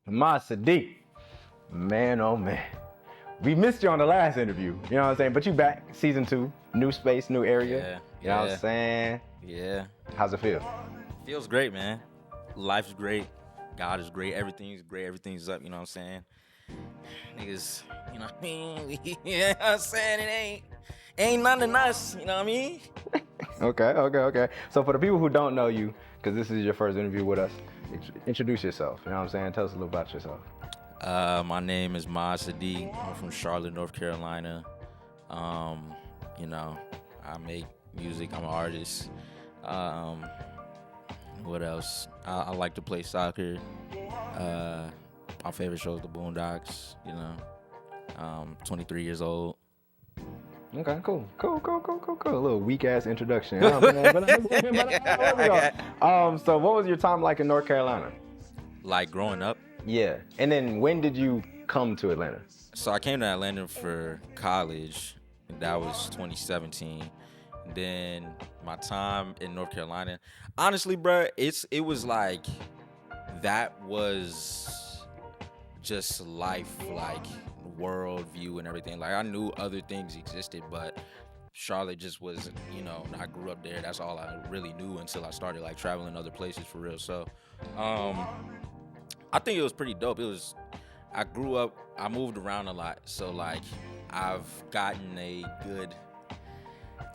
Mad Sadiq, man, oh man. We missed you on the last interview, you know what I'm saying? But you back, season 2, new space, new area. You know what I'm saying? Yeah. How's it feel? Feels great, man. Life's great. God is great. Everything's great. Everything's up, you know what I'm saying? Niggas, you know what I mean? You know what I'm saying? It ain't nothing us, you know what I mean? Okay. So for the people who don't know you, because this is your first interview with us, introduce yourself, you know what I'm saying? Tell us a little about yourself. My name is Mad Sadiq. I'm from Charlotte, North Carolina. You know, I make music. I'm an artist. What else? I like to play soccer. My favorite show is The Boondocks. You know, 23 years old. Okay, cool. A little weak ass introduction. So what was your time like in North Carolina? Like growing up? Yeah. And then when did you come to Atlanta? So I came to Atlanta for college. And that was 2017. Then my time in North Carolina, honestly, bro, it was like that was just life, like world view and everything. Like I knew other things existed, but Charlotte just was, you know, I grew up there. That's all I really knew until I started like traveling other places for real. So, I think it was pretty dope. I grew up, I moved around a lot. So like I've gotten a good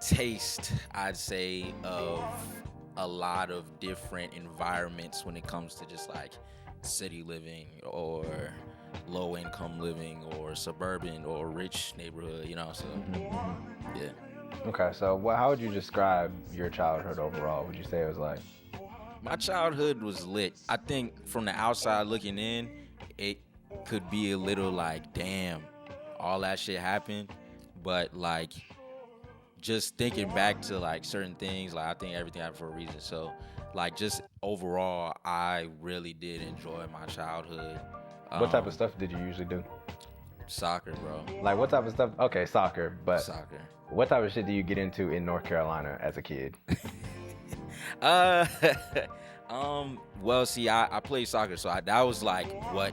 taste, I'd say, of a lot of different environments when it comes to just like city living or low income living or suburban or rich neighborhood, you know, so yeah. Okay, so how would you describe your childhood overall? Would you say it was like? My childhood was lit. I think from the outside looking in, it could be a little like, damn, all that shit happened. But like, just thinking back to like certain things, like I think everything happened for a reason. So like just overall, I really did enjoy my childhood. What type of stuff did you usually do? Soccer, bro. Like what type of stuff? Okay, soccer, but soccer. What type of shit do you get into in North Carolina as a kid? Well, see, I played soccer, so that was like what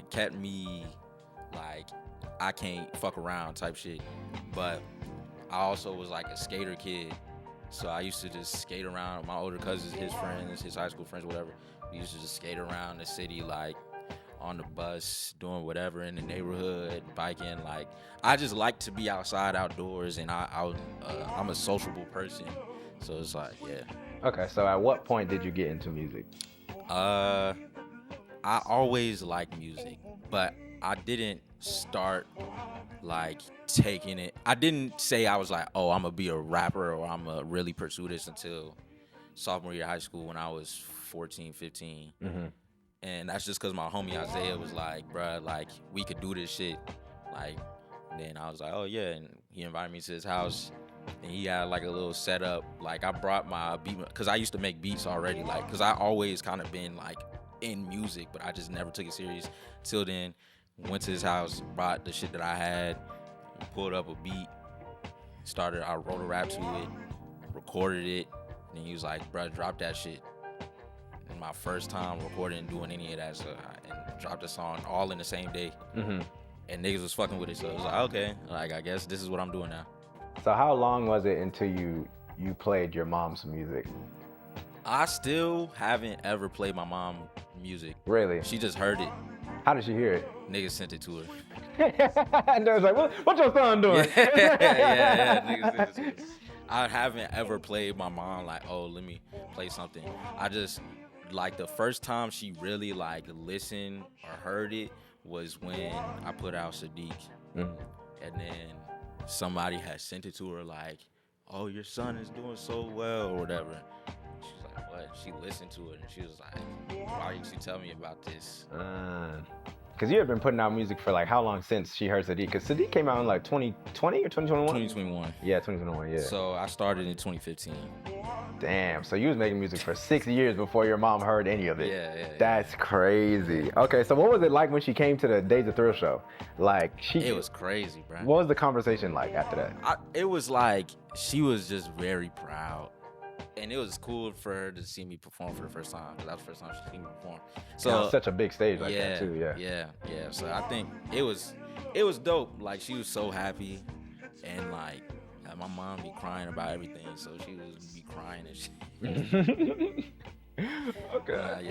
kept me like I can't fuck around type shit. But I also was like a skater kid, so I used to just skate around with my older cousins, his friends, his high school friends, whatever. We used to just skate around the city, like on the bus, doing whatever in the neighborhood, biking. Like I just like to be outside, outdoors, and I'm a sociable person, so it's like, yeah. Okay, so at what point did you get into music? I always liked music, but I didn't start like taking it. I didn't say I was like, oh, I'm gonna be a rapper or I'm gonna really pursue this until sophomore year of high school when I was 14, 15. Mm-hmm. And that's just because my homie Isaiah was like, bruh, like, we could do this shit. Like, and then I was like, oh, yeah. And he invited me to his house. And he had, like, a little setup. Like, I brought my beat, because I used to make beats already. Like, because I always kind of been, like, in music, but I just never took it serious. Till then, went to his house, brought the shit that I had, pulled up a beat, I wrote a rap to it, recorded it. And he was like, bruh, drop that shit. And my first time recording and doing any of that, so and dropped a song all in the same day. Mm-hmm. And niggas was fucking with it, so it was like, okay, like I guess this is what I'm doing now. So how long was it until you played your mom's music? I still haven't ever played my mom music. Really? She just heard it. How did she hear it? Niggas sent it to her. And they was like, what your son doing? yeah, niggas sent it to her. I haven't ever played my mom like, oh, let me play something. I just, like, the first time she really, like, listened or heard it was when I put out Sadiq. Mm-hmm. And then somebody had sent it to her like, oh, your son is doing so well or whatever. She was like, what? She listened to it and she was like, why didn't you tell me about this? Because you had been putting out music for like how long since she heard Sadiq? Because Sadiq came out in like 2020 or 2021? 2021. Yeah, 2021, yeah. So I started in 2015. Damn. So you was making music for 6 years before your mom heard any of it. Yeah. That's crazy. Okay, so what was it like when she came to the Days of Thrill show? Like It was crazy, bro. What was the conversation like after that? It was like she was just very proud. And it was cool for her to see me perform for the first time, because that was the first time she seen me perform. So such a big stage like that too, yeah. So I think it was dope. Like, she was so happy, and like my mom be crying about everything, so she was be crying and shit. Okay. But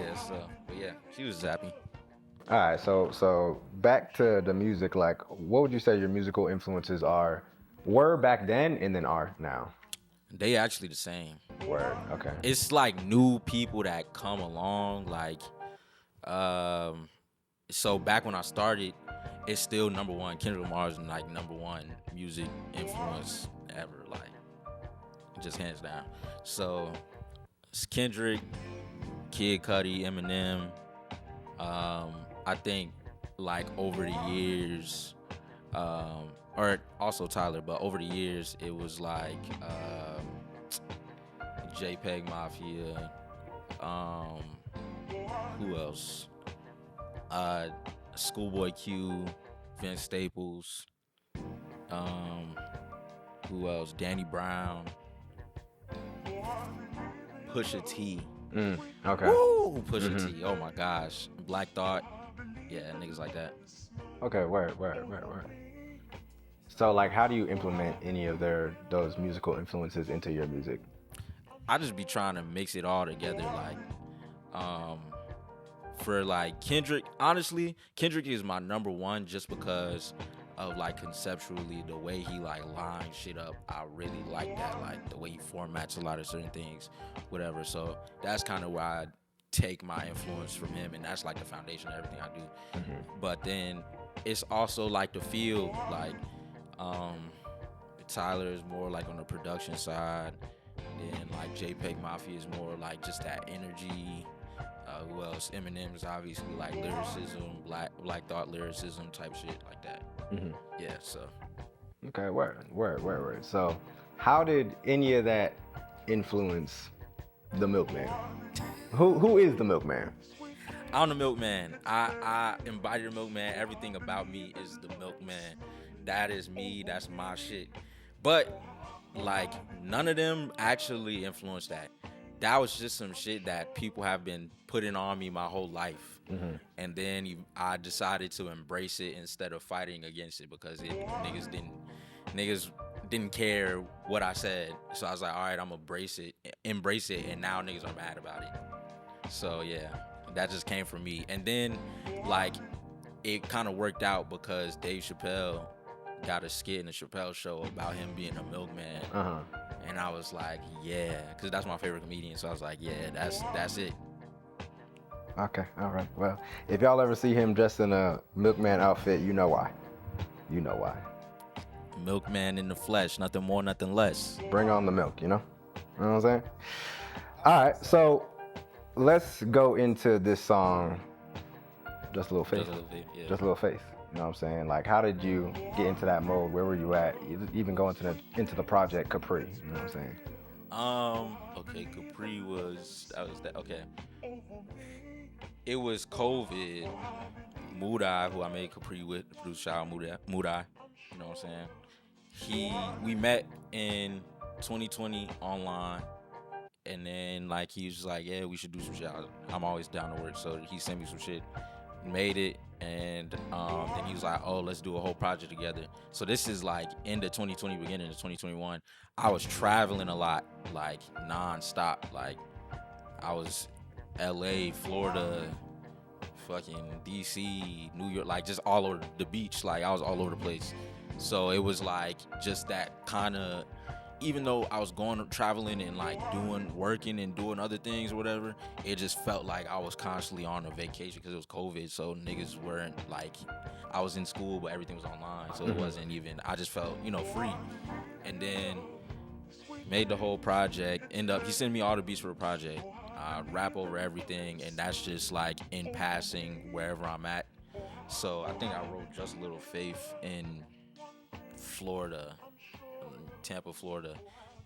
yeah, she was happy. All right, so back to the music. Like, what would you say your musical influences were back then and then are now? They actually the same. Word. Okay. It's like new people that come along. Like, so back when I started, it's still number one. Kendrick Lamar's like number one music influence ever. Like, just hands down. So it's Kendrick, Kid Cudi, Eminem. I think like over the years, or also Tyler, but over the years it was like JPEG Mafia. Who else? Schoolboy Q, Vince Staples. Who else? Danny Brown. Pusha T. Okay. Woo! Pusha T. Oh my gosh. Black Thought. Yeah, niggas like that. Okay, word. So, like, how do you implement any of those musical influences into your music? I just be trying to mix it all together. Like, for like Kendrick, honestly, Kendrick is my number one just because of like conceptually the way he like lines shit up. I really like that, like the way he formats a lot of certain things, whatever. So that's kind of where I take my influence from him, and that's like the foundation of everything I do. But then it's also like the feel, like Tyler is more like on the production side, then like JPEG Mafia is more like just that energy. Who else? Eminem is obviously like lyricism, Black Thought lyricism type shit like that. Yeah, so. Okay, word. So, how did any of that influence the Milkman? Who is the Milkman? I'm the Milkman. I embody the Milkman. Everything about me is the Milkman. That is me. That's my shit. But like none of them actually influenced that. That was just some shit that people have been putting on me my whole life. And then I decided to embrace it instead of fighting against it, because niggas didn't care what I said. So I was like, all right, I'm gonna embrace it, and now niggas are mad about it. So yeah, that just came from me. And then like it kind of worked out because Dave Chappelle got a skit in the Chappelle show about him being a milkman. And I was like, yeah, because that's my favorite comedian. So I was like, yeah, that's it. Okay, all right. Well, if y'all ever see him dressed in a milkman outfit, you know why. Milkman in the flesh, nothing more, nothing less. Bring on the milk, you know? You know what I'm saying? All right, so let's go into this song, Just a Little Faith. Just a Little Faith. You know what I'm saying? Like, how did you get into that mode? Where were you at? Even going into the project Capri. You know what I'm saying? Okay, Capri was that. Okay. It was COVID. Moodai, who I made Capri with, the producer shout out Moodai. You know what I'm saying? We met in 2020 online, and then like he was just like, yeah, we should do some shit. I'm always down to work, so he sent me some shit, made it. And then he was like, oh, let's do a whole project together. So this is like end of 2020, beginning of 2021. I was traveling a lot, like nonstop. Like I was LA, Florida, fucking DC, New York, like just all over the beach. Like I was all over the place. So it was like just that kind of, even though I was traveling and like working and doing other things or whatever, it just felt like I was constantly on a vacation because it was COVID. So niggas weren't like, I was in school, but everything was online. So it wasn't even, I just felt, free. And then made the whole project. He sent me all the beats for the project. I rap over everything, and that's just like in passing wherever I'm at. So I think I wrote Just a Little Faith in Florida. Tampa, Florida,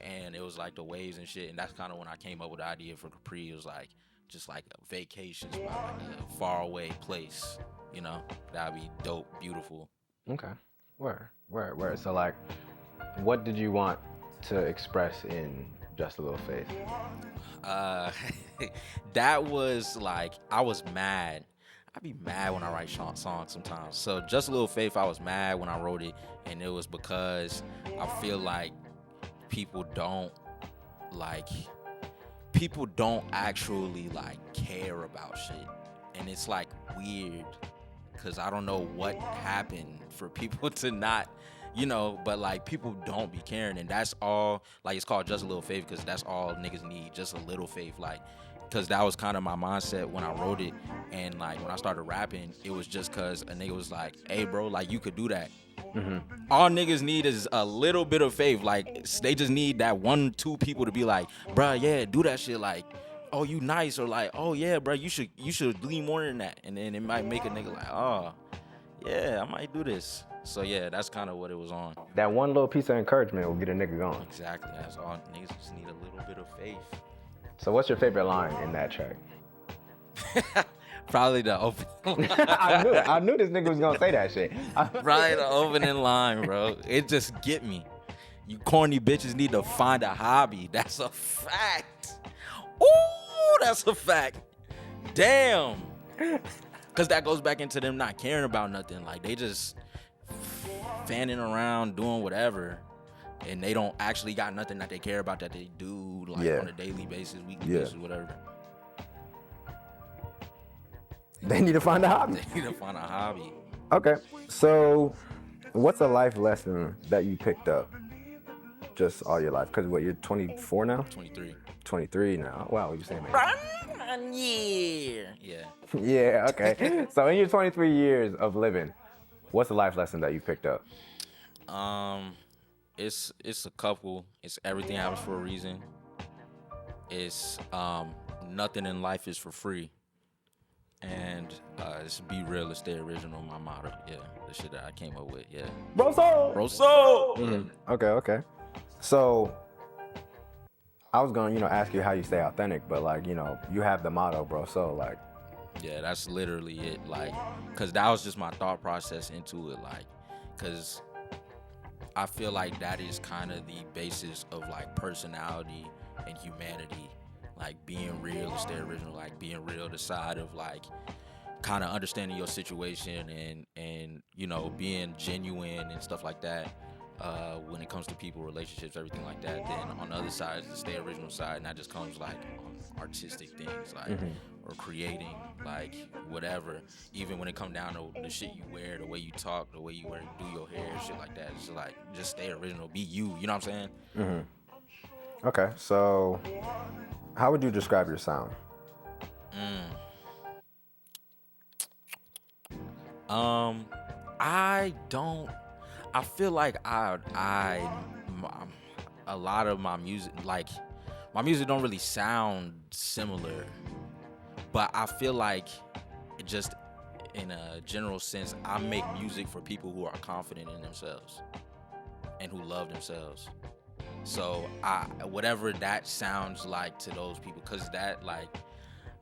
and it was like the waves and shit, and that's kind of when I came up with the idea for Capri. It was like just like a vacation spot, like a faraway place, you know, that'd be dope, beautiful. Okay, word. So like, what did you want to express in Just a Little Faith? That was like, I was mad. I be mad when I write songs sometimes. So Just a Little Faith, I was mad when I wrote it, and it was because I feel like people don't actually like care about shit, and it's like weird because I don't know what happened for people to not, you know, but like people don't be caring, and that's all. Like, it's called Just a Little Faith because that's all niggas need, just a little faith. Like, because that was kind of my mindset when I wrote it, and like when I started rapping, it was just because a nigga was like, hey bro, like you could do that. Mm-hmm. All niggas need is a little bit of faith. Like, they just need that 1-2 people to be like, bruh, yeah, do that shit. Like, oh, you nice, or like, oh yeah, bruh, you should lean more than that, and then it might make a nigga like, oh yeah, I might do this. So yeah, that's kind of what it was on. That one little piece of encouragement will get a nigga going. Exactly, that's all. Niggas just need a little bit of faith. So what's your favorite line in that track? Probably the opening line. I knew this nigga was gonna say that shit. Probably the opening line, bro. It just get me. You corny bitches need to find a hobby. That's a fact. Ooh, that's a fact. Damn. Because that goes back into them not caring about nothing. Like, they just fanning around, doing whatever, and they don't actually got nothing that they care about that they do, like, on a daily basis, weekly basis, whatever. They need to find a hobby. They need to find a hobby. Okay, so what's a life lesson that you picked up just all your life? Because what, you're 24 now? 23. 23 now. Wow, what you saying, man? Yeah. Yeah, okay. So in your 23 years of living, what's a life lesson that you picked up? It's a couple. It's everything happens for a reason. It's nothing in life is for free. And it's be real, it's stay original, my motto. Yeah, the shit that I came up with. Yeah. Broso! Mm-hmm. Okay. So I was gonna, ask you how you stay authentic, but like, you have the motto, bro. So like, yeah, that's literally it. Like, cause that was just my thought process into it. Like, cause I feel like that is kind of the basis of like personality and humanity. Like, being real and stay original, like being real, the side of like kind of understanding your situation and being genuine and stuff like that. When it comes to people, relationships, everything like that. Then on the other side is the stay original side, and that just comes like on artistic things, like or creating, like whatever. Even when it comes down to the shit you wear, the way you talk, the way you do your hair, shit like that. It's like, just stay original, be you. You know what I'm saying? Okay, so how would you describe your sound? I feel like a lot of my music, like, my music don't really sound similar, but I feel like it just, in a general sense, I make music for people who are confident in themselves and who love themselves. So whatever that sounds like to those people, cause that, like,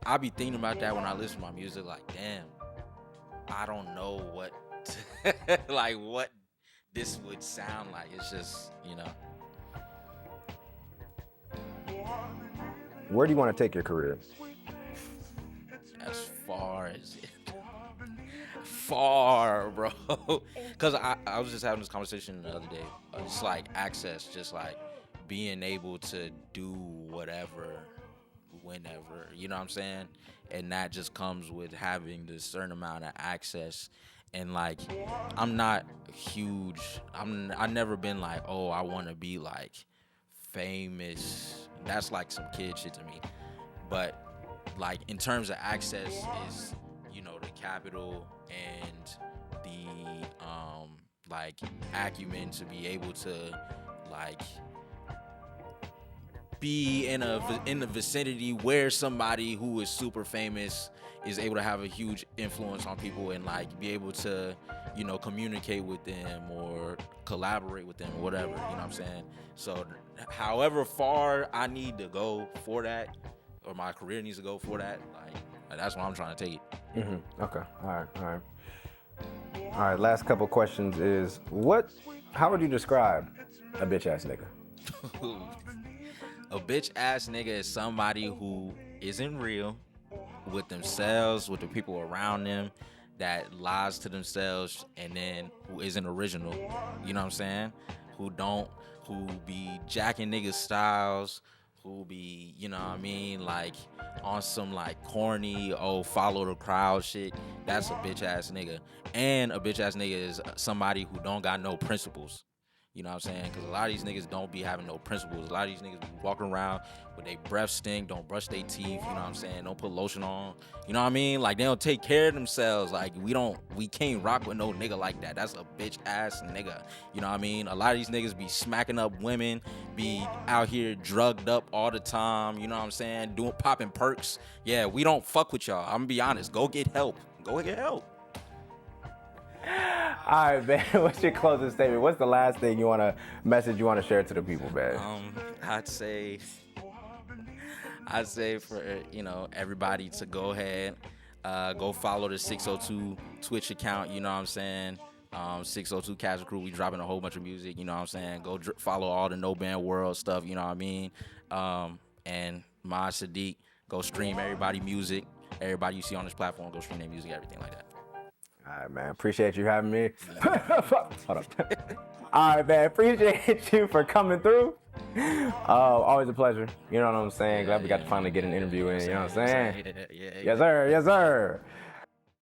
I be thinking about that when I listen to my music, like, damn, I don't know what, like, what this would sound like. It's just, Where do you want to take your career? As far as it. Far, bro. Cause I was just having this conversation the other day. It's like access, just like being able to do whatever, whenever, you know what I'm saying? And that just comes with having this certain amount of access. And like, I'm not huge. I never been like, oh, I want to be like famous. That's like some kid shit to me. But like, in terms of access is, the capital and the like acumen to be able to like be in the vicinity where somebody who is super famous is able to have a huge influence on people and like be able to, you know, communicate with them or collaborate with them or whatever, you know what I'm saying? So however far I need to go for that, or my career needs to go for that, like that's what I'm trying to take it. Mm-hmm. Okay. All right. Last couple questions is how would you describe a bitch ass nigga? A bitch ass nigga is somebody who isn't real with themselves, with the people around them, that lies to themselves, and then who isn't original. You know what I'm saying? Who be jacking niggas styles, who be, you know what I mean, like on some like corny, follow the crowd shit. That's a bitch ass nigga. And a bitch ass nigga is somebody who don't got no principles. You know what I'm saying? Because a lot of these niggas don't be having no principles. A lot of these niggas be walking around with their breath stink, don't brush their teeth, you know what I'm saying? Don't put lotion on. You know what I mean? Like, they don't take care of themselves. Like, we can't rock with no nigga like that. That's a bitch ass nigga. You know what I mean? A lot of these niggas be smacking up women, be out here drugged up all the time, you know what I'm saying? Popping perks. Yeah, we don't fuck with y'all. I'm gonna be honest. Go get help. Go get help. All right, man. What's your closing statement? What's the last thing you want to share to the people, man? I'd say for, you know, everybody to go ahead, go follow the 602 Twitch account. You know what I'm saying? 602 Casual Crew. We dropping a whole bunch of music. You know what I'm saying? Go follow all the NOBAN World stuff. You know what I mean? And Mad Sadiq. Go stream everybody music. Everybody you see on this platform, go stream their music, everything like that. All right, man. Appreciate you having me. Hold up. All right, man. Appreciate you for coming through. Always a pleasure. You know what I'm saying? Glad we got to finally get an interview in. You know what I'm saying? Yeah. Yes, sir. Yes, sir.